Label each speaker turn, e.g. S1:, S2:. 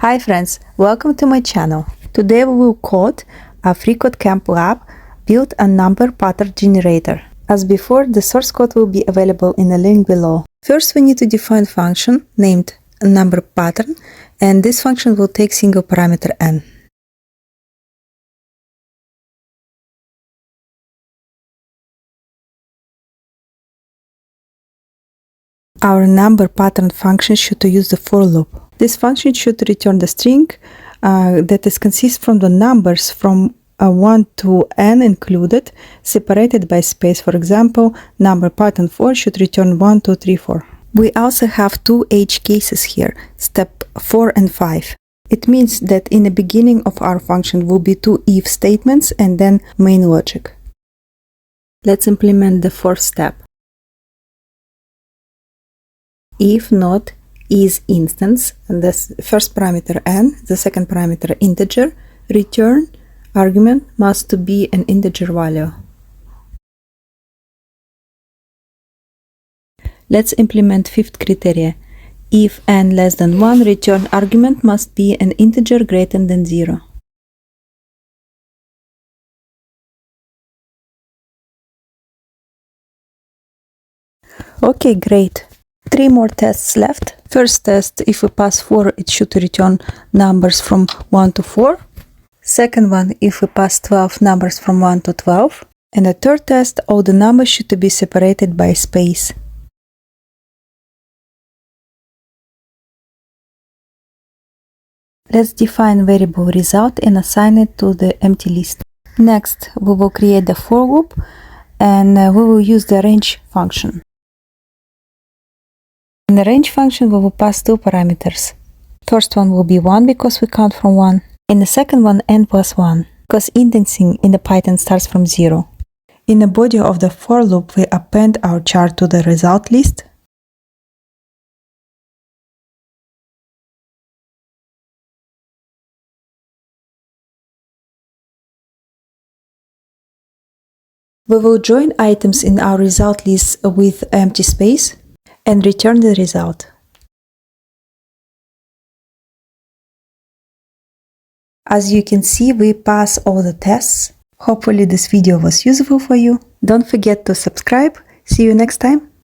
S1: Hi friends, welcome to my channel. Today we will code a FreeCodeCamp lab build a number pattern generator. As before, the source code will be available in the link below. First, we need to define function named number pattern, and this function will take single parameter n. Our number pattern function should use the for loop. This function should return the string that consists from the numbers from 1 to n included, separated by space. For example, number pattern 4 should return 1, 2, 3, 4. We also have two edge cases here, step 4 and 5. It means that in the beginning of our function will be two if statements and then main logic. Let's implement the fourth step. If not is instance, and the first parameter n, the second parameter integer, return argument must be an integer value. Let's implement fifth criteria. If n less than 1, return argument must be an integer greater than 0. Okay, great. 3 more tests left. First test, if we pass 4, it should return numbers from 1 to 4. Second one, if we pass 12, numbers from 1 to 12. And the third test, all the numbers should be separated by space. Let's define variable result and assign it to the empty list. Next, we will create the for loop and we will use the range function. In the range function, we will pass two parameters. First one will be 1 because we count from 1. And the second one n plus 1 because indexing in the Python starts from 0. In the body of the for loop, we append our chart to the result list. We will join items in our result list with empty space and return the result. As you can see, we pass all the tests. Hopefully this video was useful for you. Don't forget to subscribe. See you next time.